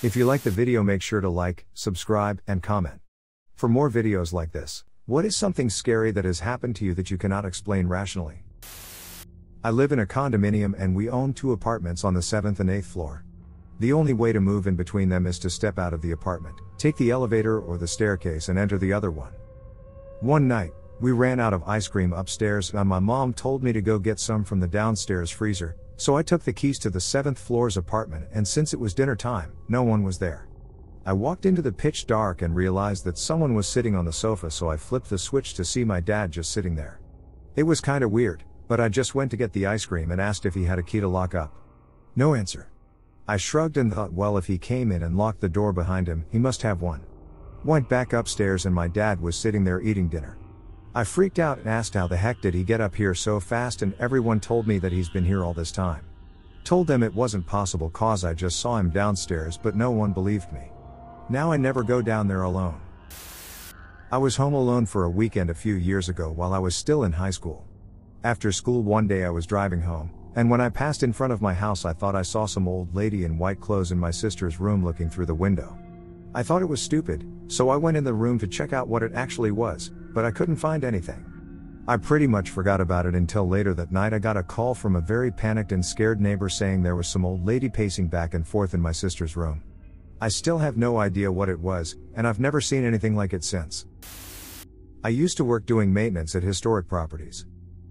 If you like the video, make sure to like, subscribe, and comment. For more videos like this, what is something scary that has happened to you that you cannot explain rationally? I live in a condominium and we own 2 apartments on the 7th and 8th floor. The only way to move in between them is to step out of the apartment, take the elevator or the staircase and enter the other one. One night, we ran out of ice cream upstairs and my mom told me to go get some from the downstairs freezer, so I took the keys to the 7th floor's apartment, and since it was dinner time, no one was there. I walked into the pitch dark and realized that someone was sitting on the sofa, so I flipped the switch to see my dad just sitting there. It was kinda weird, but I just went to get the ice cream and asked if he had a key to lock up. No answer. I shrugged and thought, well, if he came in and locked the door behind him, he must have one. Went back upstairs and my dad was sitting there eating dinner. I freaked out and asked how the heck did he get up here so fast, and everyone told me that he's been here all this time. Told them it wasn't possible cause I just saw him downstairs, but no one believed me. Now I never go down there alone. I was home alone for a weekend a few years ago while I was still in high school. After school one day I was driving home, and when I passed in front of my house I thought I saw some old lady in white clothes in my sister's room looking through the window. I thought it was stupid, so I went in the room to check out what it actually was, but I couldn't find anything. I pretty much forgot about it until later that night I got a call from a very panicked and scared neighbor saying there was some old lady pacing back and forth in my sister's room. I still have no idea what it was, and I've never seen anything like it since. I used to work doing maintenance at historic properties.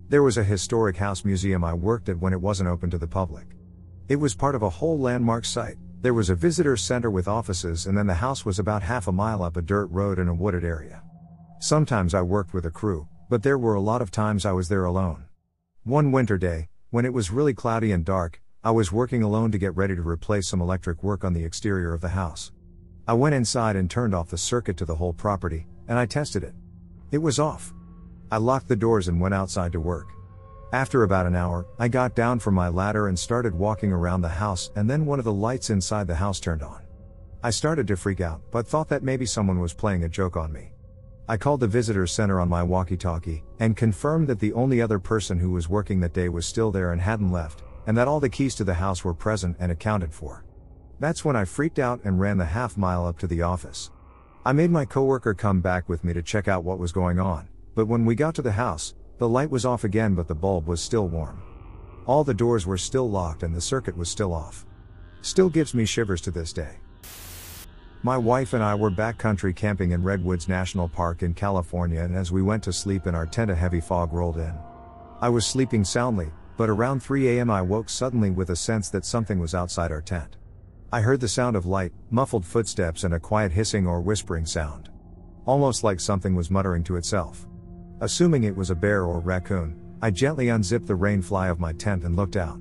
There was a historic house museum I worked at when it wasn't open to the public. It was part of a whole landmark site. There was a visitor center with offices, and then the house was about half a mile up a dirt road in a wooded area. Sometimes I worked with a crew, but there were a lot of times I was there alone. One winter day, when it was really cloudy and dark, I was working alone to get ready to replace some electric work on the exterior of the house. I went inside and turned off the circuit to the whole property, and I tested it. It was off. I locked the doors and went outside to work. After about an hour, I got down from my ladder and started walking around the house, and then one of the lights inside the house turned on. I started to freak out, but thought that maybe someone was playing a joke on me. I called the visitor center on my walkie-talkie, and confirmed that the only other person who was working that day was still there and hadn't left, and that all the keys to the house were present and accounted for. That's when I freaked out and ran the half-mile up to the office. I made my coworker come back with me to check out what was going on, but when we got to the house, the light was off again but the bulb was still warm. All the doors were still locked and the circuit was still off. Still gives me shivers to this day. My wife and I were backcountry camping in Redwoods National Park in California, and as we went to sleep in our tent a heavy fog rolled in. I was sleeping soundly, but around 3 a.m. I woke suddenly with a sense that something was outside our tent. I heard the sound of light, muffled footsteps and a quiet hissing or whispering sound. Almost like something was muttering to itself. Assuming it was a bear or raccoon, I gently unzipped the rain fly of my tent and looked out.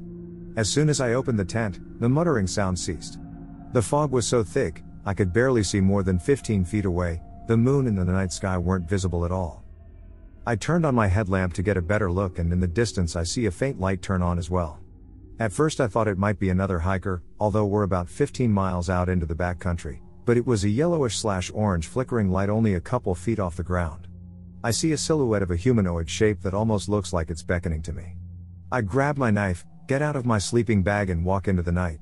As soon as I opened the tent, the muttering sound ceased. The fog was so thick, I could barely see more than 15 feet away. The moon and the night sky weren't visible at all. I turned on my headlamp to get a better look, and in the distance I see a faint light turn on as well. At first I thought it might be another hiker, although we're about 15 miles out into the backcountry, but it was a yellowish/orange flickering light only a couple feet off the ground. I see a silhouette of a humanoid shape that almost looks like it's beckoning to me. I grab my knife, get out of my sleeping bag and walk into the night.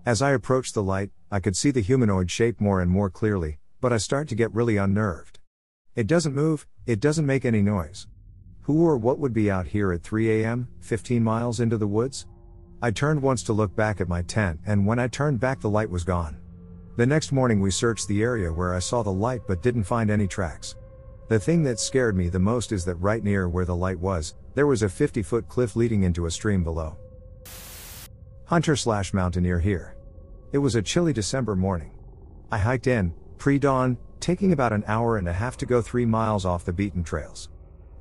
As I approached the light, I could see the humanoid shape more and more clearly, but I start to get really unnerved. It doesn't move, it doesn't make any noise. Who or what would be out here at 3 a.m., 15 miles into the woods? I turned once to look back at my tent, and when I turned back the light was gone. The next morning we searched the area where I saw the light but didn't find any tracks. The thing that scared me the most is that right near where the light was, there was a 50-foot cliff leading into a stream below. Hunter/mountaineer here. It was a chilly December morning. I hiked in, pre-dawn, taking about an hour and a half to go 3 miles off the beaten trails.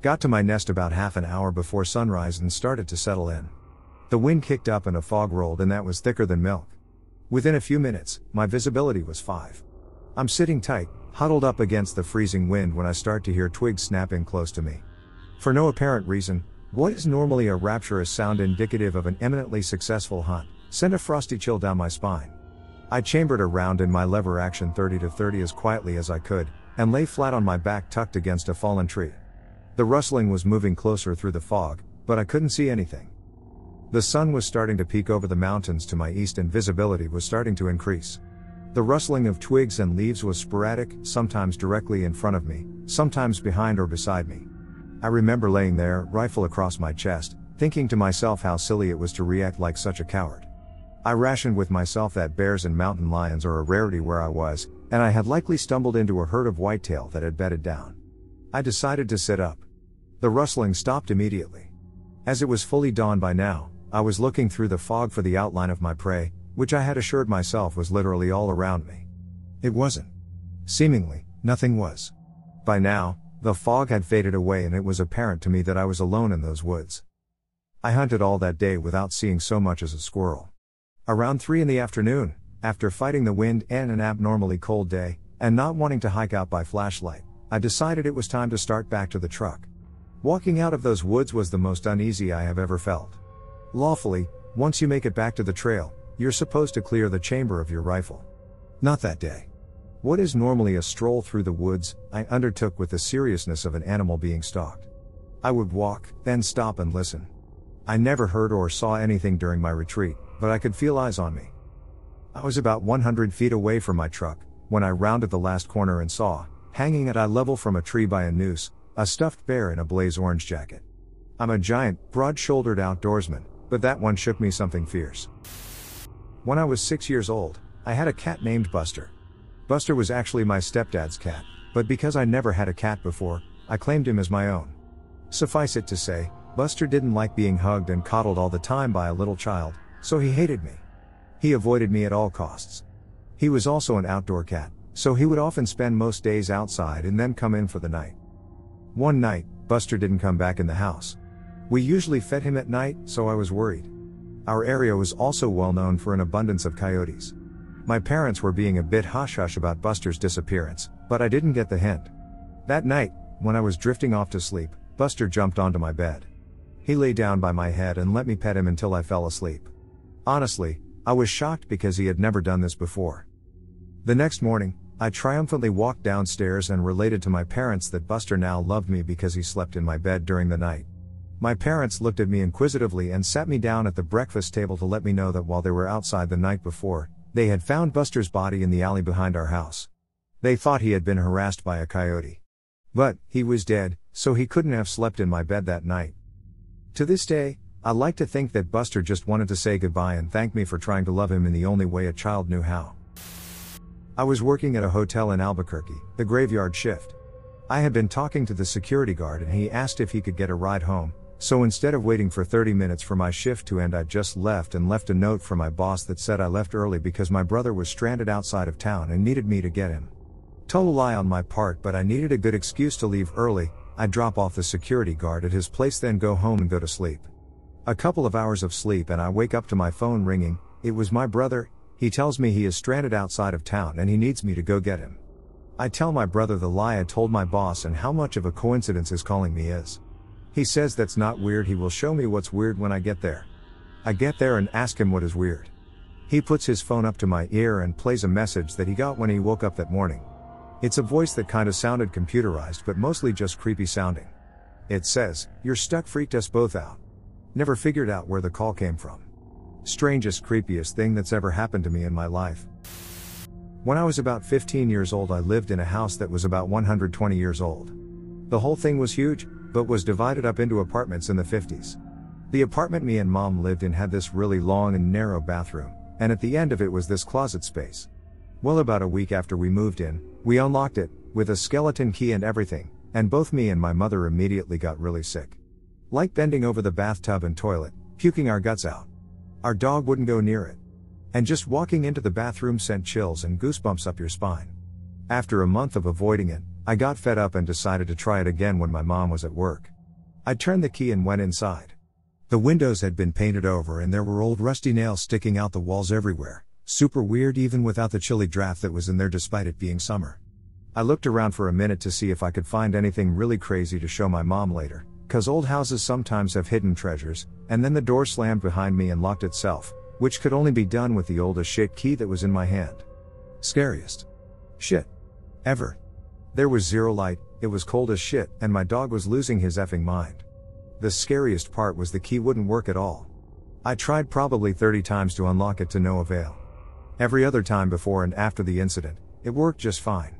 Got to my nest about half an hour before sunrise and started to settle in. The wind kicked up and a fog rolled, and that was thicker than milk. Within a few minutes, my visibility was 5. I'm sitting tight, huddled up against the freezing wind when I start to hear twigs snapping close to me. For no apparent reason, what is normally a rapturous sound indicative of an eminently successful hunt sent a frosty chill down my spine. I chambered around in my lever action 30-30 as quietly as I could, and lay flat on my back tucked against a fallen tree. The rustling was moving closer through the fog, but I couldn't see anything. The sun was starting to peek over the mountains to my east and visibility was starting to increase. The rustling of twigs and leaves was sporadic, sometimes directly in front of me, sometimes behind or beside me. I remember laying there, rifle across my chest, thinking to myself how silly it was to react like such a coward. I rationed with myself that bears and mountain lions are a rarity where I was, and I had likely stumbled into a herd of whitetail that had bedded down. I decided to sit up. The rustling stopped immediately. As it was fully dawn by now, I was looking through the fog for the outline of my prey, which I had assured myself was literally all around me. It wasn't. Seemingly, nothing was. By now, the fog had faded away and it was apparent to me that I was alone in those woods. I hunted all that day without seeing so much as a squirrel. Around 3 in the afternoon, after fighting the wind and an abnormally cold day, and not wanting to hike out by flashlight, I decided it was time to start back to the truck. Walking out of those woods was the most uneasy I have ever felt. Lawfully, once you make it back to the trail, you're supposed to clear the chamber of your rifle. Not that day. What is normally a stroll through the woods, I undertook with the seriousness of an animal being stalked. I would walk, then stop and listen. I never heard or saw anything during my retreat, but I could feel eyes on me. I was about 100 feet away from my truck, when I rounded the last corner and saw, hanging at eye level from a tree by a noose, a stuffed bear in a blaze orange jacket. I'm a giant, broad-shouldered outdoorsman, but that one shook me something fierce. When I was 6 years old, I had a cat named Buster. Buster was actually my stepdad's cat, but because I never had a cat before, I claimed him as my own. Suffice it to say, Buster didn't like being hugged and coddled all the time by a little child, so he hated me. He avoided me at all costs. He was also an outdoor cat, so he would often spend most days outside and then come in for the night. One night, Buster didn't come back in the house. We usually fed him at night, so I was worried. Our area was also well known for an abundance of coyotes. My parents were being a bit hush-hush about Buster's disappearance, but I didn't get the hint. That night, when I was drifting off to sleep, Buster jumped onto my bed. He lay down by my head and let me pet him until I fell asleep. Honestly, I was shocked because he had never done this before. The next morning, I triumphantly walked downstairs and related to my parents that Buster now loved me because he slept in my bed during the night. My parents looked at me inquisitively and sat me down at the breakfast table to let me know that while they were outside the night before, they had found Buster's body in the alley behind our house. They thought he had been harassed by a coyote. But, he was dead, so he couldn't have slept in my bed that night. To this day, I like to think that Buster just wanted to say goodbye and thank me for trying to love him in the only way a child knew how. I was working at a hotel in Albuquerque, the graveyard shift. I had been talking to the security guard and he asked if he could get a ride home, so instead of waiting for 30 minutes for my shift to end, I just left and left a note for my boss that said I left early because my brother was stranded outside of town and needed me to get him. Total lie on my part, but I needed a good excuse to leave early. I'd drop off the security guard at his place, then go home and go to sleep. A couple of hours of sleep and I wake up to my phone ringing. It was my brother. He tells me he is stranded outside of town and he needs me to go get him. I tell my brother the lie I told my boss and how much of a coincidence his calling me is. He says that's not weird, he will show me what's weird when I get there. I get there and ask him what is weird. He puts his phone up to my ear and plays a message that he got when he woke up that morning. It's a voice that kinda sounded computerized but mostly just creepy sounding. It says, "You're stuck, freaked us both out." Never figured out where the call came from. Strangest, creepiest thing that's ever happened to me in my life. When I was about 15 years old, I lived in a house that was about 120 years old. The whole thing was huge, but was divided up into apartments in the 50s. The apartment me and mom lived in had this really long and narrow bathroom, and at the end of it was this closet space. Well, about a week after we moved in, we unlocked it, with a skeleton key and everything, and both me and my mother immediately got really sick. Like bending over the bathtub and toilet, puking our guts out. Our dog wouldn't go near it. And just walking into the bathroom sent chills and goosebumps up your spine. After a month of avoiding it, I got fed up and decided to try it again when my mom was at work. I turned the key and went inside. The windows had been painted over and there were old rusty nails sticking out the walls everywhere. Super weird even without the chilly draft that was in there despite it being summer. I looked around for a minute to see if I could find anything really crazy to show my mom later, cause old houses sometimes have hidden treasures, and then the door slammed behind me and locked itself, which could only be done with the oldest shit key that was in my hand. Scariest shit ever. There was zero light, it was cold as shit, and my dog was losing his effing mind. The scariest part was the key wouldn't work at all. I tried probably 30 times to unlock it to no avail. Every other time before and after the incident, it worked just fine.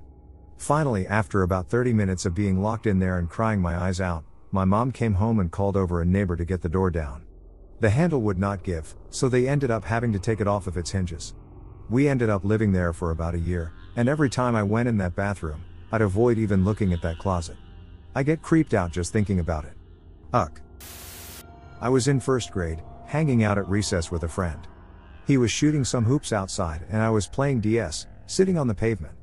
Finally, after about 30 minutes of being locked in there and crying my eyes out, my mom came home and called over a neighbor to get the door down. The handle would not give, so they ended up having to take it off of its hinges. We ended up living there for about a year, and every time I went in that bathroom, I'd avoid even looking at that closet. I get creeped out just thinking about it. Ugh. I was in first grade, hanging out at recess with a friend. He was shooting some hoops outside and I was playing DS, sitting on the pavement.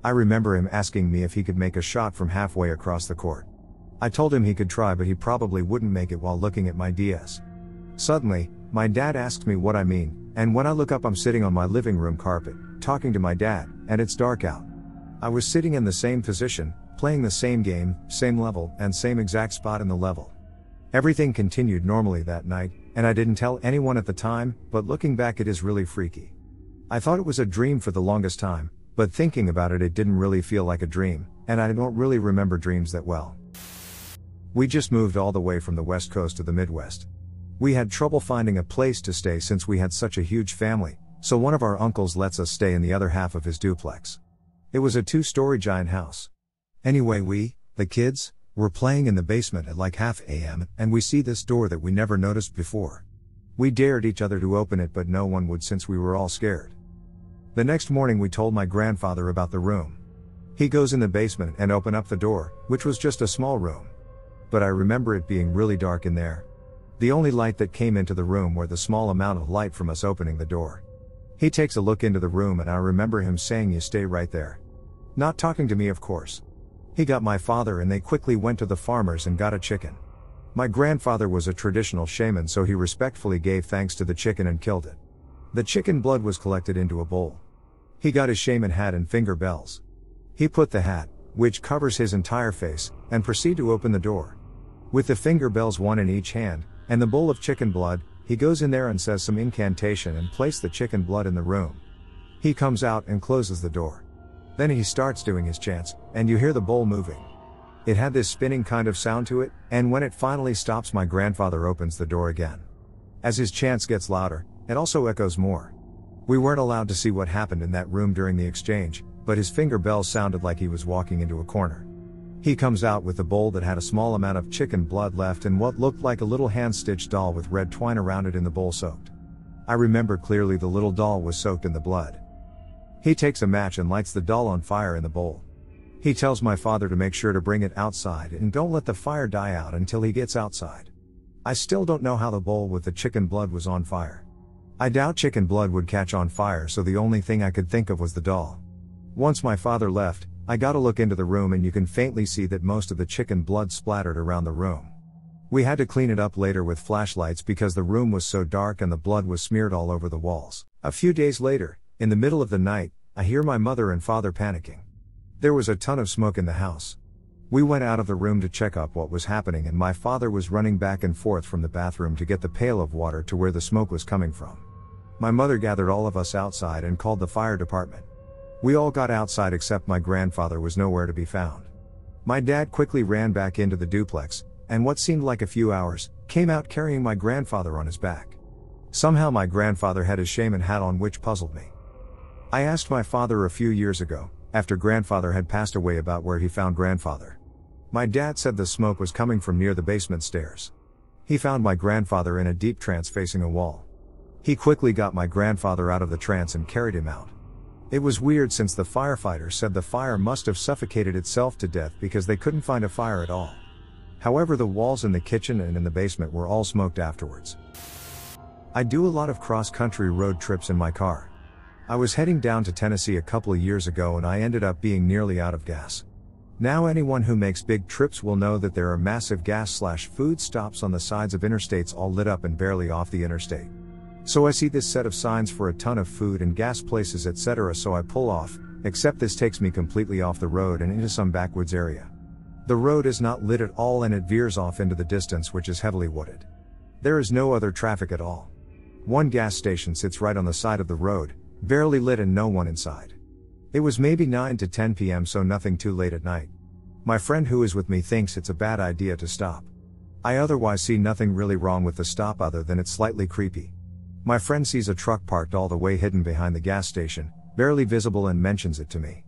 I remember him asking me if he could make a shot from halfway across the court. I told him he could try, but he probably wouldn't make it while looking at my DS. Suddenly, my dad asks me what I mean, and when I look up I'm sitting on my living room carpet, talking to my dad, and it's dark out. I was sitting in the same position, playing the same game, same level, and same exact spot in the level. Everything continued normally that night, and I didn't tell anyone at the time, but looking back it is really freaky. I thought it was a dream for the longest time, but thinking about it didn't really feel like a dream, and I don't really remember dreams that well. We just moved all the way from the West Coast to the Midwest. We had trouble finding a place to stay since we had such a huge family, so one of our uncles lets us stay in the other half of his duplex. It was a 2-story giant house. Anyway, we, the kids, were playing in the basement at like half AM, and we see this door that we never noticed before. We dared each other to open it, but no one would since we were all scared. The next morning we told my grandfather about the room. He goes in the basement and opened up the door, which was just a small room. But I remember it being really dark in there. The only light that came into the room were the small amount of light from us opening the door. He takes a look into the room and I remember him saying, "You stay right there." Not talking to me, of course. He got my father and they quickly went to the farmers and got a chicken. My grandfather was a traditional shaman, so he respectfully gave thanks to the chicken and killed it. The chicken blood was collected into a bowl. He got his shaman hat and finger bells. He put the hat, which covers his entire face, and proceed to open the door. With the finger bells one in each hand, and the bowl of chicken blood, he goes in there and says some incantation and place the chicken blood in the room. He comes out and closes the door. Then he starts doing his chants, and you hear the bowl moving. It had this spinning kind of sound to it, and when it finally stops my grandfather opens the door again. As his chants gets louder, it also echoes more. We weren't allowed to see what happened in that room during the exchange, but his finger bells sounded like he was walking into a corner. He comes out with a bowl that had a small amount of chicken blood left and what looked like a little hand-stitched doll with red twine around it in the bowl soaked. I remember clearly the little doll was soaked in the blood. He takes a match and lights the doll on fire in the bowl. He tells my father to make sure to bring it outside and don't let the fire die out until he gets outside. I still don't know how the bowl with the chicken blood was on fire. I doubt chicken blood would catch on fire, so the only thing I could think of was the doll. Once my father left, I got a look into the room and you can faintly see that most of the chicken blood splattered around the room. We had to clean it up later with flashlights because the room was so dark and the blood was smeared all over the walls. A few days later, in the middle of the night, I hear my mother and father panicking. There was a ton of smoke in the house. We went out of the room to check up what was happening and my father was running back and forth from the bathroom to get the pail of water to where the smoke was coming from. My mother gathered all of us outside and called the fire department. We all got outside except my grandfather was nowhere to be found. My dad quickly ran back into the duplex, and what seemed like a few hours, came out carrying my grandfather on his back. Somehow my grandfather had his shaman hat on, which puzzled me. I asked my father a few years ago, after grandfather had passed away, about where he found grandfather. My dad said the smoke was coming from near the basement stairs. He found my grandfather in a deep trance facing a wall. He quickly got my grandfather out of the trance and carried him out. It was weird since the firefighters said the fire must have suffocated itself to death because they couldn't find a fire at all. However, the walls in the kitchen and in the basement were all smoked afterwards. I do a lot of cross-country road trips in my car. I was heading down to Tennessee a couple of years ago and I ended up being nearly out of gas. Now anyone who makes big trips will know that there are massive gas/food stops on the sides of interstates all lit up and barely off the interstate. So I see this set of signs for a ton of food and gas places, etc., so I pull off, except this takes me completely off the road and into some backwoods area. The road is not lit at all and it veers off into the distance, which is heavily wooded. There is no other traffic at all. One gas station sits right on the side of the road, barely lit and no one inside. It was maybe 9 to 10 p.m., so nothing too late at night. My friend who is with me thinks it's a bad idea to stop. I otherwise see nothing really wrong with the stop other than it's slightly creepy. My friend sees a truck parked all the way hidden behind the gas station, barely visible, and mentions it to me.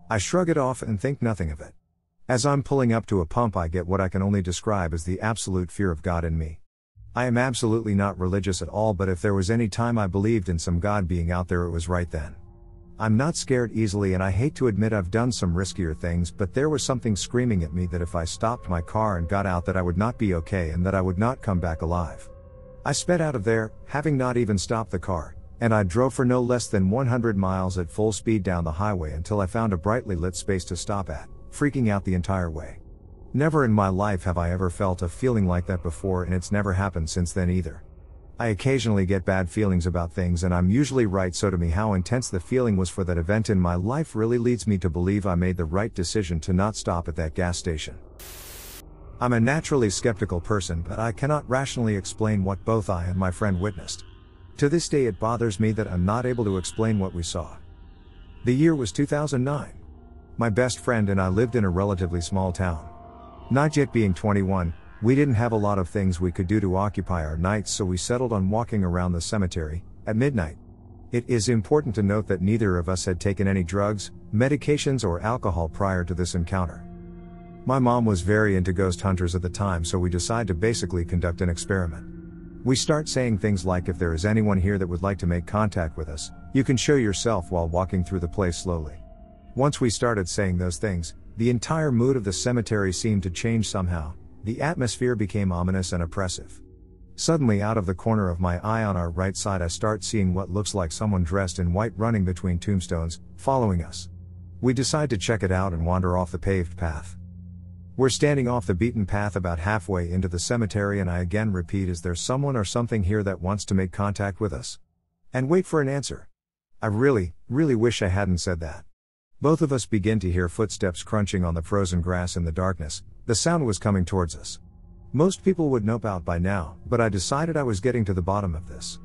I shrug it off and think nothing of it. As I'm pulling up to a pump, I get what I can only describe as the absolute fear of God in me. I am absolutely not religious at all, but if there was any time I believed in some God being out there, it was right then. I'm not scared easily, and I hate to admit I've done some riskier things, but there was something screaming at me that if I stopped my car and got out, that I would not be okay and that I would not come back alive. I sped out of there, having not even stopped the car, and I drove for no less than 100 miles at full speed down the highway until I found a brightly lit space to stop at, freaking out the entire way. Never in my life have I ever felt a feeling like that before, and it's never happened since then either. I occasionally get bad feelings about things, and I'm usually right, so to me how intense the feeling was for that event in my life really leads me to believe I made the right decision to not stop at that gas station. I'm a naturally skeptical person, but I cannot rationally explain what both I and my friend witnessed. To this day it bothers me that I'm not able to explain what we saw. The year was 2009. My best friend and I lived in a relatively small town. Not yet being 21, we didn't have a lot of things we could do to occupy our nights, so we settled on walking around the cemetery at midnight. It is important to note that neither of us had taken any drugs, medications, or alcohol prior to this encounter. My mom was very into ghost hunters at the time, so we decided to basically conduct an experiment. We start saying things like, if there is anyone here that would like to make contact with us, you can show yourself, while walking through the place slowly. Once we started saying those things, the entire mood of the cemetery seemed to change somehow. The atmosphere became ominous and oppressive. Suddenly, out of the corner of my eye on our right side, I start seeing what looks like someone dressed in white running between tombstones, following us. We decide to check it out and wander off the paved path. We're standing off the beaten path about halfway into the cemetery, and I again repeat, is there someone or something here that wants to make contact with us? And wait for an answer. I really wish I hadn't said that. Both of us begin to hear footsteps crunching on the frozen grass in the darkness. The sound was coming towards us. Most people would know about by now, but I decided I was getting to the bottom of this.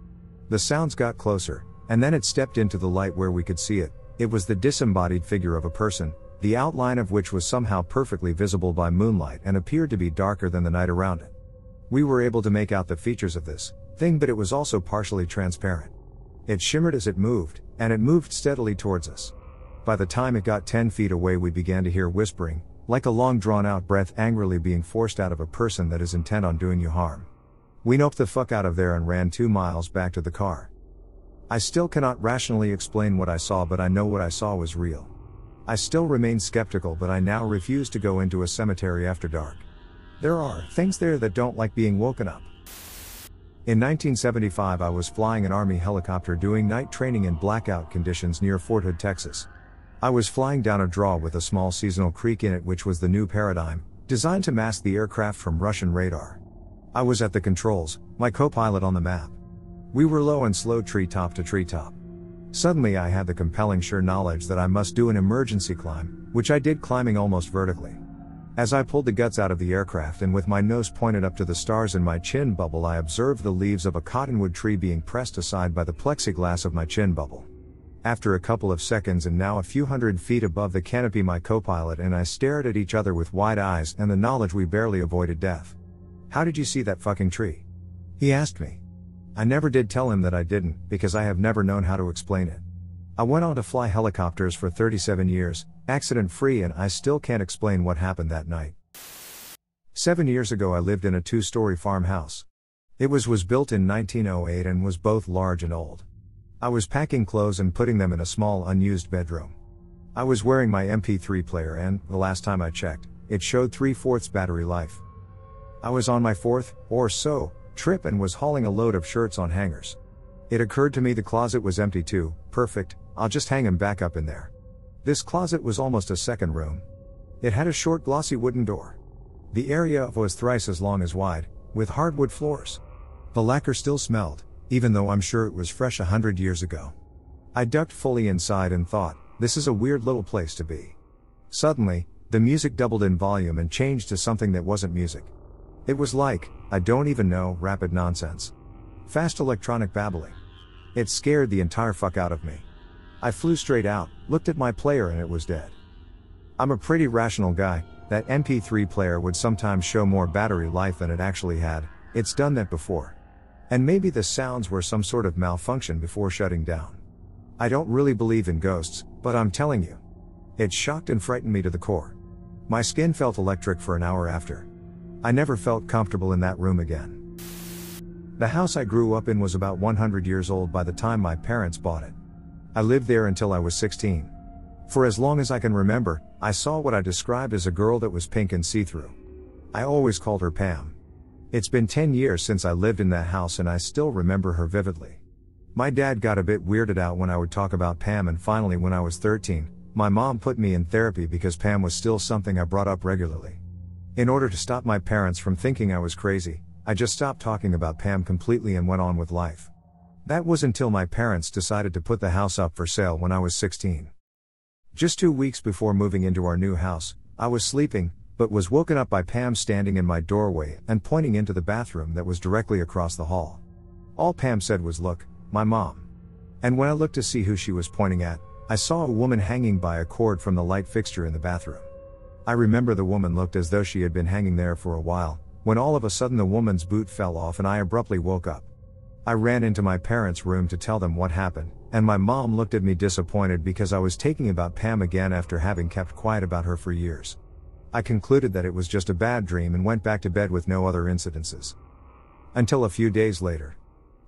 The sounds got closer, and then it stepped into the light where we could see it. It was the disembodied figure of a person, the outline of which was somehow perfectly visible by moonlight and appeared to be darker than the night around it. We were able to make out the features of this thing, but it was also partially transparent. It shimmered as it moved, and it moved steadily towards us. By the time it got 10 feet away, we began to hear whispering, like a long drawn-out breath angrily being forced out of a person that is intent on doing you harm. We noped the fuck out of there and ran 2 miles back to the car. I still cannot rationally explain what I saw, but I know what I saw was real. I still remain skeptical, but I now refuse to go into a cemetery after dark. There are things there that don't like being woken up. In 1975, I was flying an Army helicopter doing night training in blackout conditions near Fort Hood, Texas. I was flying down a draw with a small seasonal creek in it, which was the new paradigm, designed to mask the aircraft from Russian radar. I was at the controls, my co-pilot on the map. We were low and slow, treetop to treetop. Suddenly I had the compelling sure knowledge that I must do an emergency climb, which I did, climbing almost vertically. As I pulled the guts out of the aircraft and with my nose pointed up to the stars in my chin bubble, I observed the leaves of a cottonwood tree being pressed aside by the plexiglass of my chin bubble. After a couple of seconds, and now a few hundred feet above the canopy, my co-pilot and I stared at each other with wide eyes and the knowledge we barely avoided death. "How did you see that fucking tree?" he asked me. I never did tell him that I didn't, because I have never known how to explain it. I went on to fly helicopters for 37 years, accident-free, and I still can't explain what happened that night. 7 years ago I lived in a 2-story farmhouse. It was built in 1908 and was both large and old. I was packing clothes and putting them in a small unused bedroom. I was wearing my MP3 player and, the last time I checked, it showed 3/4 battery life. I was on my 4th, or so, trip and was hauling a load of shirts on hangers. It occurred to me the closet was empty too. Perfect, I'll just hang them back up in there. This closet was almost a second room. It had a short glossy wooden door. The area was thrice as long as wide, with hardwood floors. The lacquer still smelled, even though I'm sure it was fresh 100 years ago. I ducked fully inside and thought, this is a weird little place to be. Suddenly, the music doubled in volume and changed to something that wasn't music. It was like, I don't even know, rapid nonsense. Fast electronic babbling. It scared the entire fuck out of me. I flew straight out, looked at my player, and it was dead. I'm a pretty rational guy, That MP3 player would sometimes show more battery life than it actually had. It's done that before. And maybe the sounds were some sort of malfunction before shutting down. I don't really believe in ghosts, but I'm telling you. It shocked and frightened me to the core. My skin felt electric for an hour after. I never felt comfortable in that room again. The house I grew up in was about 100 years old by the time my parents bought it. I lived there until I was 16. For as long as I can remember, I saw what I described as a girl that was pink and see-through. I always called her Pam. It's been 10 years since I lived in that house and I still remember her vividly. My dad got a bit weirded out when I would talk about Pam, and finally when I was 13, my mom put me in therapy because Pam was still something I brought up regularly. In order to stop my parents from thinking I was crazy, I just stopped talking about Pam completely and went on with life. That was until my parents decided to put the house up for sale when I was 16. Just 2 weeks before moving into our new house, I was sleeping, but was woken up by Pam standing in my doorway and pointing into the bathroom that was directly across the hall. All Pam said was, "Look, my mom." And when I looked to see who she was pointing at, I saw a woman hanging by a cord from the light fixture in the bathroom. I remember the woman looked as though she had been hanging there for a while, when all of a sudden the woman's boot fell off and I abruptly woke up. I ran into my parents' room to tell them what happened, and my mom looked at me disappointed because I was talking about Pam again after having kept quiet about her for years. I concluded that it was just a bad dream and went back to bed with no other incidences. Until a few days later.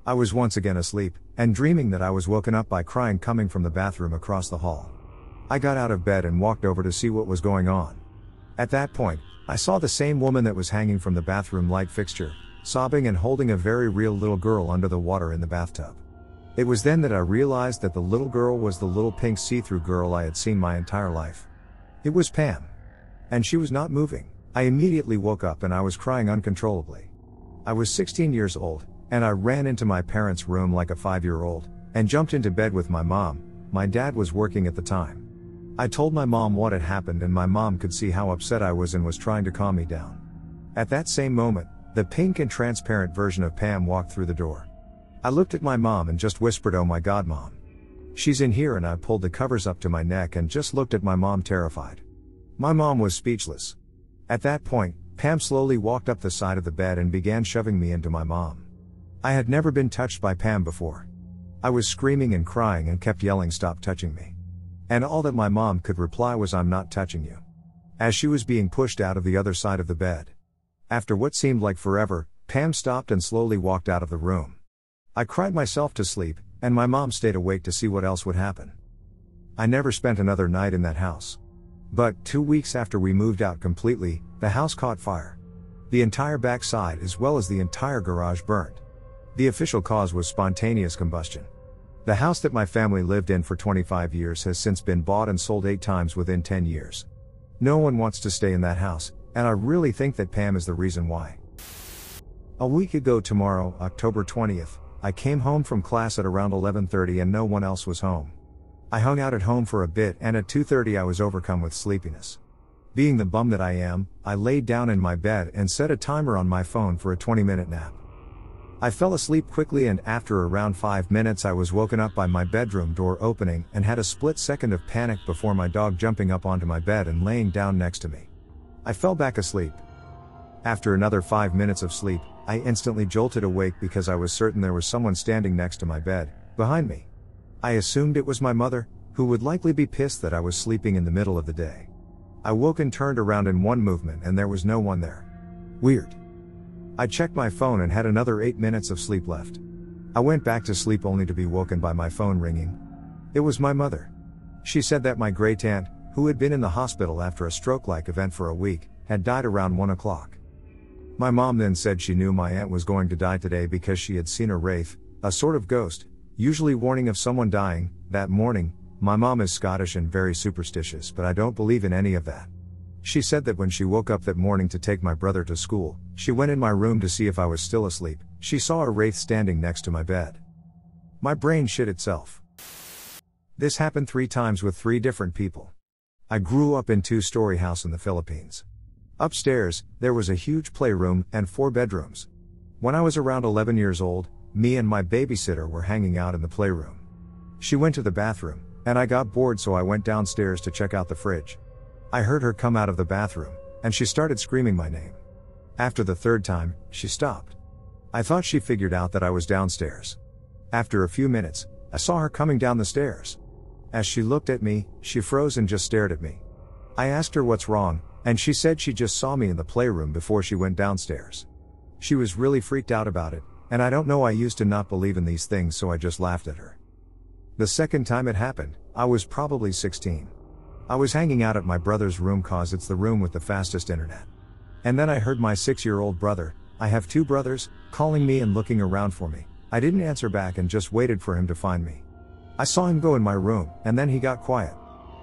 I was once again asleep, and dreaming that I was woken up by crying coming from the bathroom across the hall. I got out of bed and walked over to see what was going on. At that point, I saw the same woman that was hanging from the bathroom light fixture, sobbing and holding a very real little girl under the water in the bathtub. It was then that I realized that the little girl was the little pink see-through girl I had seen my entire life. It was Pam. And she was not moving. I immediately woke up and I was crying uncontrollably. I was 16 years old, and I ran into my parents' room like a 5-year-old, and jumped into bed with my mom. My dad was working at the time. I told my mom what had happened and my mom could see how upset I was and was trying to calm me down. At that same moment, the pink and transparent version of Pam walked through the door. I looked at my mom and just whispered, "Oh my God, Mom. She's in here," and I pulled the covers up to my neck and just looked at my mom terrified. My mom was speechless. At that point, Pam slowly walked up the side of the bed and began shoving me into my mom. I had never been touched by Pam before. I was screaming and crying and kept yelling, "Stop touching me." And all that my mom could reply was, "I'm not touching you," as she was being pushed out of the other side of the bed. After what seemed like forever, Pam stopped and slowly walked out of the room. I cried myself to sleep, and my mom stayed awake to see what else would happen. I never spent another night in that house. But 2 weeks after we moved out completely, the house caught fire. The entire backside as well as the entire garage burned. The official cause was spontaneous combustion. The house that my family lived in for 25 years has since been bought and sold 8 times within 10 years. No one wants to stay in that house, and I really think that Pam is the reason why. A week ago tomorrow, October 20th, I came home from class at around 11:30 and no one else was home. I hung out at home for a bit and at 2:30 I was overcome with sleepiness. Being the bum that I am, I laid down in my bed and set a timer on my phone for a 20-minute nap. I fell asleep quickly and after around 5 minutes I was woken up by my bedroom door opening and had a split second of panic before my dog jumping up onto my bed and laying down next to me. I fell back asleep. After another 5 minutes of sleep, I instantly jolted awake because I was certain there was someone standing next to my bed, behind me. I assumed it was my mother, who would likely be pissed that I was sleeping in the middle of the day. I woke and turned around in one movement and there was no one there. Weird. I checked my phone and had another 8 minutes of sleep left. I went back to sleep only to be woken by my phone ringing. It was my mother. She said that my great aunt, who had been in the hospital after a stroke-like event for a week, had died around 1 o'clock. My mom then said she knew my aunt was going to die today because she had seen a wraith, a sort of ghost, usually warning of someone dying, that morning. My mom is Scottish and very superstitious, but I don't believe in any of that. She said that when she woke up that morning to take my brother to school, she went in my room to see if I was still asleep. She saw a wraith standing next to my bed. My brain shit itself. This happened 3 times with 3 different people. I grew up in a 2-story house in the Philippines. Upstairs, there was a huge playroom and 4 bedrooms. When I was around 11 years old, me and my babysitter were hanging out in the playroom. She went to the bathroom, and I got bored so I went downstairs to check out the fridge. I heard her come out of the bathroom, and she started screaming my name. After the third time, she stopped. I thought she figured out that I was downstairs. After a few minutes, I saw her coming down the stairs. As she looked at me, she froze and just stared at me. I asked her what's wrong, and she said she just saw me in the playroom before she went downstairs. She was really freaked out about it, and I don't know, I used to not believe in these things, so I just laughed at her. The second time it happened, I was probably 16. I was hanging out at my brother's room cause it's the room with the fastest internet. And then I heard my 6-year-old brother, I have 2 brothers, calling me and looking around for me. I didn't answer back and just waited for him to find me. I saw him go in my room, and then he got quiet.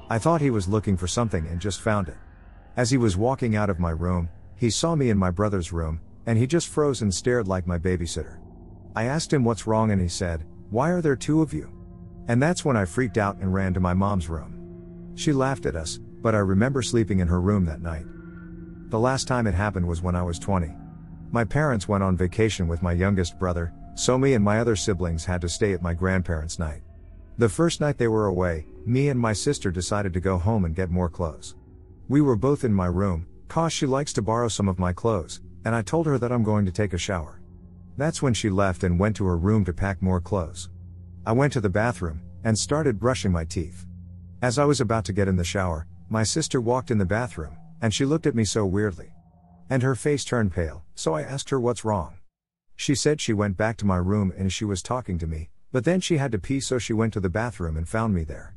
I thought he was looking for something and just found it. As he was walking out of my room, he saw me in my brother's room, and he just froze and stared like my babysitter. I asked him what's wrong and he said, "Why are there 2 of you?" And that's when I freaked out and ran to my mom's room. She laughed at us, but I remember sleeping in her room that night. The last time it happened was when I was 20. My parents went on vacation with my youngest brother, so me and my other siblings had to stay at my grandparents' night. The first night they were away, me and my sister decided to go home and get more clothes. We were both in my room, cause she likes to borrow some of my clothes, and I told her that I'm going to take a shower. That's when she left and went to her room to pack more clothes. I went to the bathroom, and started brushing my teeth. As I was about to get in the shower, my sister walked in the bathroom, and she looked at me so weirdly. And her face turned pale, so I asked her what's wrong. She said she went back to my room and she was talking to me, but then she had to pee, so she went to the bathroom and found me there.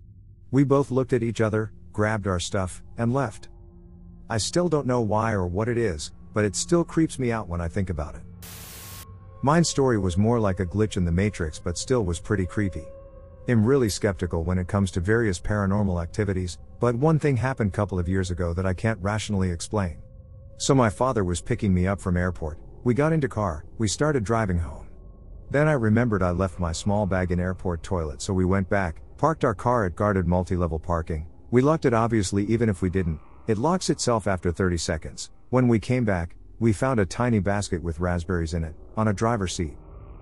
We both looked at each other, grabbed our stuff, and left. I still don't know why or what it is, but it still creeps me out when I think about it. Mine's story was more like a glitch in the Matrix, but still was pretty creepy. I'm really skeptical when it comes to various paranormal activities, but one thing happened a couple of years ago that I can't rationally explain. So my father was picking me up from airport, we got into car, we started driving home. Then I remembered I left my small bag in airport toilet, so we went back, parked our car at guarded multi-level parking. We locked it, obviously even if we didn't, it locks itself after 30 seconds. When we came back, we found a tiny basket with raspberries in it, on a driver's seat.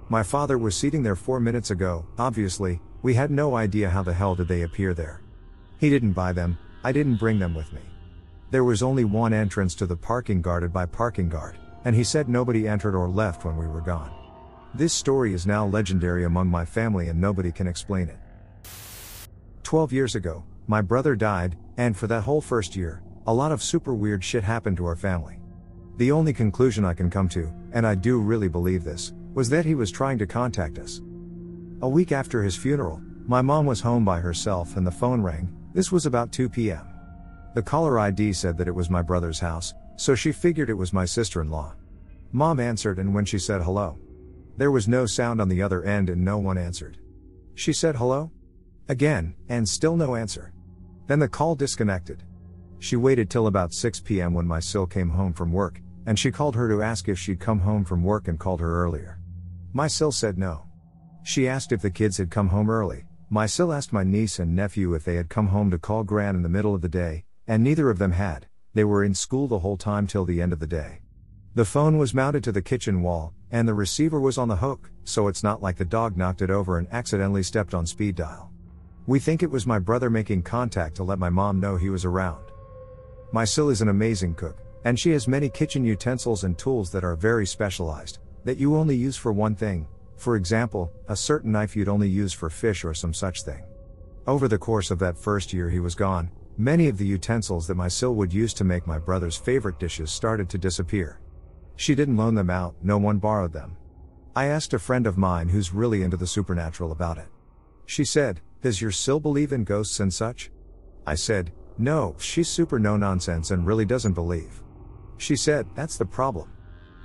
My father was sitting there 4 minutes ago, obviously. We had no idea how the hell did they appear there. He didn't buy them, I didn't bring them with me. There was only one entrance to the parking guarded by parking guard, and he said nobody entered or left when we were gone. This story is now legendary among my family and nobody can explain it. 12 years ago, my brother died, and for that whole first year, a lot of super weird shit happened to our family. The only conclusion I can come to, and I do really believe this, was that he was trying to contact us. A week after his funeral, my mom was home by herself and the phone rang. This was about 2 p.m. The caller ID said that it was my brother's house, so she figured it was my sister-in-law. Mom answered, and when she said hello, there was no sound on the other end and no one answered. She said hello again, and still no answer. Then the call disconnected. She waited till about 6 p.m. when my sil came home from work, and she called her to ask if she'd come home from work and called her earlier. My sil said no. She asked if the kids had come home early. My sil asked my niece and nephew if they had come home to call Gran in the middle of the day, and neither of them had. They were in school the whole time till the end of the day. The phone was mounted to the kitchen wall, and the receiver was on the hook, so it's not like the dog knocked it over and accidentally stepped on speed dial. We think it was my brother making contact to let my mom know he was around. My sil is an amazing cook, and she has many kitchen utensils and tools that are very specialized, that you only use for one thing. For example, a certain knife you'd only use for fish or some such thing. Over the course of that first year he was gone, many of the utensils that my sil would use to make my brother's favorite dishes started to disappear. She didn't loan them out, no one borrowed them. I asked a friend of mine who's really into the supernatural about it. She said, "Does your sil believe in ghosts and such?" I said, "No, she's super no nonsense and really doesn't believe." She said, "That's the problem.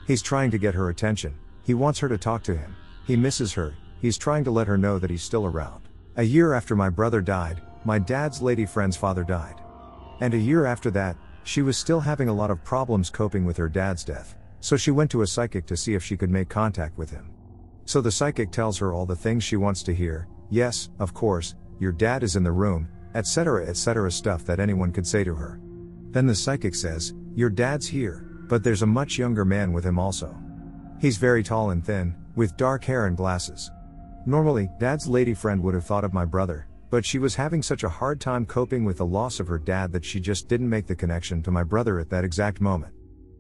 He's trying to get her attention, he wants her to talk to him. He misses her, he's trying to let her know that he's still around." A year after my brother died, my dad's lady friend's father died. And a year after that, she was still having a lot of problems coping with her dad's death, so she went to a psychic to see if she could make contact with him. So the psychic tells her all the things she wants to hear. Yes, of course, your dad is in the room, etc., stuff that anyone could say to her. Then the psychic says, "Your dad's here, but there's a much younger man with him also. He's very tall and thin, with dark hair and glasses." Normally, dad's lady friend would have thought of my brother, But she was having such a hard time coping with the loss of her dad that she just didn't make the connection to my brother at that exact moment.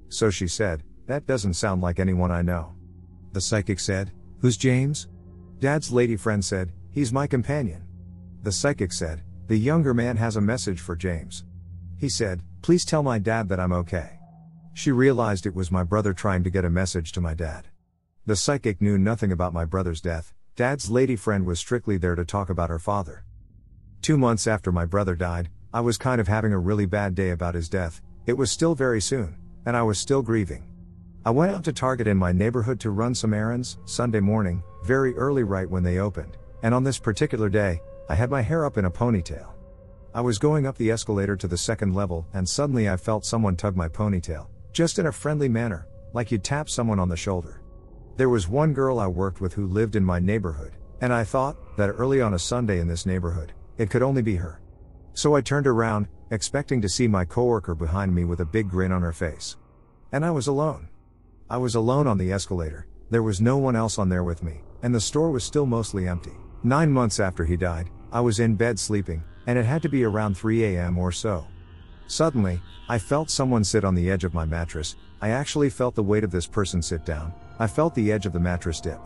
So she said, "That doesn't sound like anyone I know." The psychic said, "Who's James?" Dad's lady friend said, "He's my companion." The psychic said, "The younger man has a message for James." He said, "Please tell my dad that I'm okay." She realized it was my brother trying to get a message to my dad. The psychic knew nothing about my brother's death. Dad's lady friend was strictly there to talk about her father. 2 months after my brother died, I was kind of having a really bad day about his death. It was still very soon, and I was still grieving. I went out to Target in my neighborhood to run some errands, Sunday morning, very early right when they opened, and on this particular day, I had my hair up in a ponytail. I was going up the escalator to the second level, and suddenly I felt someone tug my ponytail, just in a friendly manner, like you'd tap someone on the shoulder. There was one girl I worked with who lived in my neighborhood, and I thought that early on a Sunday in this neighborhood, it could only be her. So I turned around, expecting to see my coworker behind me with a big grin on her face. And I was alone. I was alone on the escalator, there was no one else on there with me, and the store was still mostly empty. 9 months after he died, I was in bed sleeping, and it had to be around 3 a.m. or so. Suddenly, I felt someone sit on the edge of my mattress. I actually felt the weight of this person sit down. I felt the edge of the mattress dip.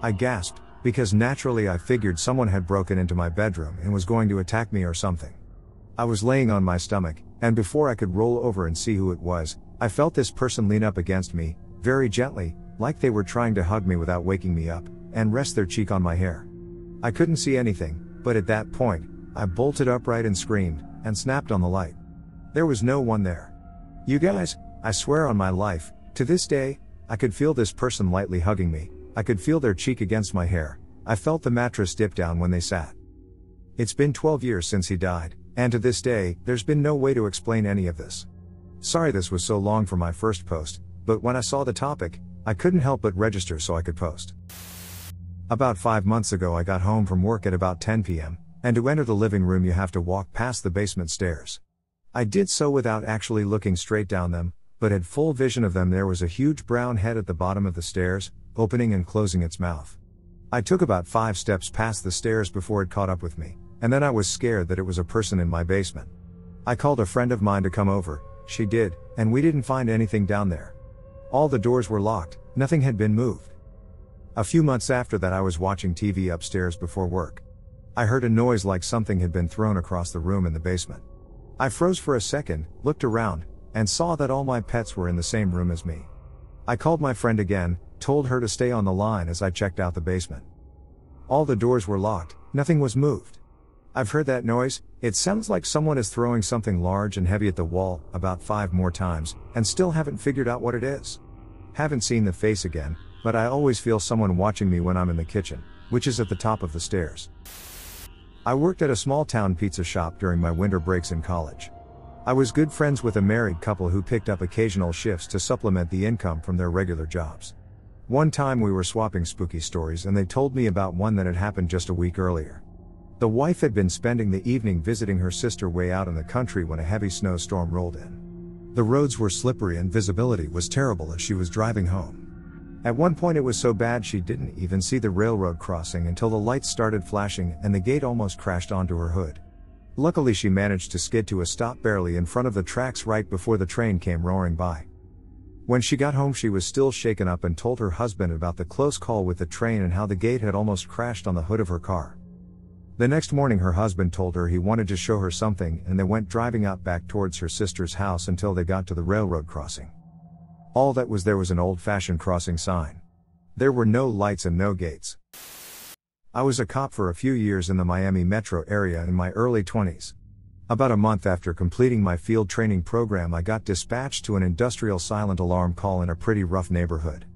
I gasped, because naturally I figured someone had broken into my bedroom and was going to attack me or something. I was laying on my stomach, and before I could roll over and see who it was, I felt this person lean up against me, very gently, like they were trying to hug me without waking me up, and rest their cheek on my hair. I couldn't see anything, but at that point, I bolted upright and screamed, and snapped on the light. There was no one there. You guys, I swear on my life, to this day, I could feel this person lightly hugging me, I could feel their cheek against my hair, I felt the mattress dip down when they sat. It's been 12 years since he died, and to this day, there's been no way to explain any of this. Sorry this was so long for my first post, but when I saw the topic, I couldn't help but register so I could post. About 5 months ago I got home from work at about 10 p.m., and to enter the living room you have to walk past the basement stairs. I did so without actually looking straight down them, but had full vision of them. There was a huge brown head at the bottom of the stairs, opening and closing its mouth. I took about 5 steps past the stairs before it caught up with me, and then I was scared that it was a person in my basement. I called a friend of mine to come over, she did, and we didn't find anything down there. All the doors were locked, nothing had been moved. A few months after that I was watching TV upstairs before work. I heard a noise like something had been thrown across the room in the basement. I froze for a second, looked around, and saw that all my pets were in the same room as me. I called my friend again, told her to stay on the line as I checked out the basement. All the doors were locked, nothing was moved. I've heard that noise, it sounds like someone is throwing something large and heavy at the wall, about 5 more times, and still haven't figured out what it is. Haven't seen the face again, but I always feel someone watching me when I'm in the kitchen, which is at the top of the stairs. I worked at a small town pizza shop during my winter breaks in college. I was good friends with a married couple who picked up occasional shifts to supplement the income from their regular jobs. One time we were swapping spooky stories and they told me about one that had happened just a week earlier. The wife had been spending the evening visiting her sister way out in the country when a heavy snowstorm rolled in. The roads were slippery and visibility was terrible as she was driving home. At one point it was so bad she didn't even see the railroad crossing until the lights started flashing and the gate almost crashed onto her hood. Luckily she managed to skid to a stop barely in front of the tracks right before the train came roaring by. When she got home she was still shaken up and told her husband about the close call with the train and how the gate had almost crashed on the hood of her car. The next morning her husband told her he wanted to show her something and they went driving out back towards her sister's house until they got to the railroad crossing. All that was there was an old-fashioned crossing sign. There were no lights and no gates. I was a cop for a few years in the Miami metro area in my early 20s. About a month after completing my field training program I got dispatched to an industrial silent alarm call in a pretty rough neighborhood.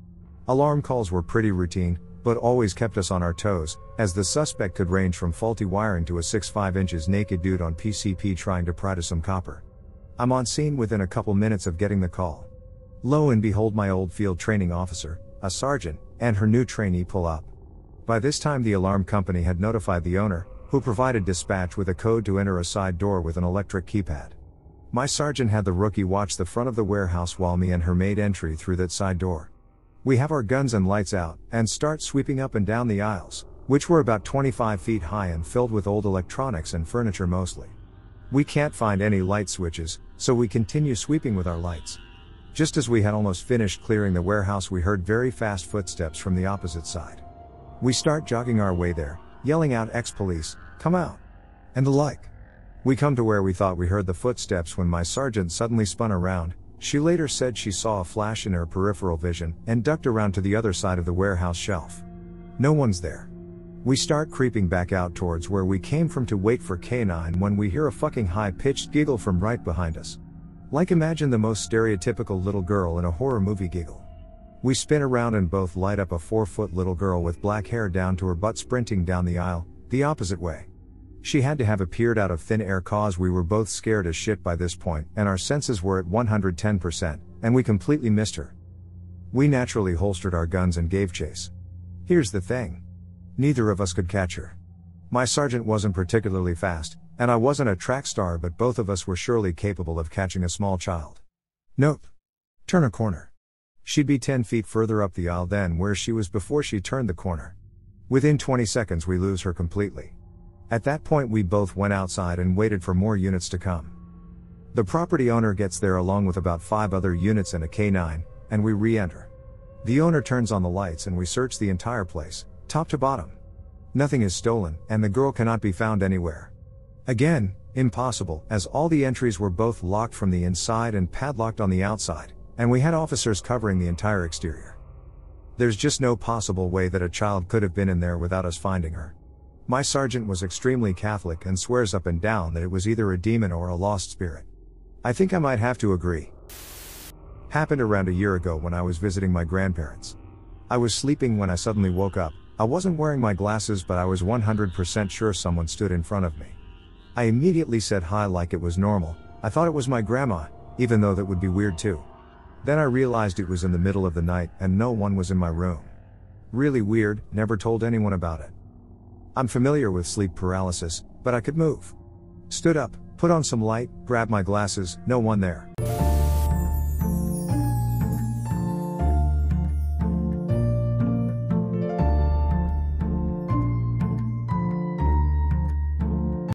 Alarm calls were pretty routine, but always kept us on our toes, as the suspect could range from faulty wiring to a 6'5" naked dude on PCP trying to pry to some copper. I'm on scene within a couple minutes of getting the call. Lo and behold my old field training officer, a sergeant, and her new trainee pull up. By this time the alarm company had notified the owner, who provided dispatch with a code to enter a side door with an electric keypad. My sergeant had the rookie watch the front of the warehouse while me and her made entry through that side door. We have our guns and lights out, and start sweeping up and down the aisles, which were about 25 feet high and filled with old electronics and furniture mostly. We can't find any light switches, so we continue sweeping with our lights. Just as we had almost finished clearing the warehouse, we heard very fast footsteps from the opposite side. We start jogging our way there, yelling out, "Ex-police, come out," and the like. We come to where we thought we heard the footsteps when my sergeant suddenly spun around. She later said she saw a flash in her peripheral vision and ducked around to the other side of the warehouse shelf. No one's there. We start creeping back out towards where we came from to wait for K9 when we hear a fucking high-pitched giggle from right behind us. Like, imagine the most stereotypical little girl in a horror movie giggle. We spin around and both light up a 4-foot little girl with black hair down to her butt sprinting down the aisle, the opposite way. She had to have appeared out of thin air cause we were both scared as shit by this point and our senses were at 110%, and we completely missed her. We naturally holstered our guns and gave chase. Here's the thing. Neither of us could catch her. My sergeant wasn't particularly fast, and I wasn't a track star, but both of us were surely capable of catching a small child. Nope. Turn a corner. She'd be 10 feet further up the aisle than where she was before she turned the corner. Within 20 seconds we lose her completely. At that point we both went outside and waited for more units to come. The property owner gets there along with about 5 other units and a K9, and we re-enter. The owner turns on the lights and we search the entire place, top to bottom. Nothing is stolen, and the girl cannot be found anywhere. Again, impossible, as all the entries were both locked from the inside and padlocked on the outside, and we had officers covering the entire exterior. There's just no possible way that a child could have been in there without us finding her. My sergeant was extremely Catholic and swears up and down that it was either a demon or a lost spirit. I think I might have to agree. Happened around a year ago when I was visiting my grandparents. I was sleeping when I suddenly woke up. I wasn't wearing my glasses, but I was 100% sure someone stood in front of me. I immediately said hi like it was normal. I thought it was my grandma, even though that would be weird too. Then I realized it was in the middle of the night and no one was in my room. Really weird, never told anyone about it. I'm familiar with sleep paralysis, but I could move. Stood up, put on some light, grabbed my glasses, no one there.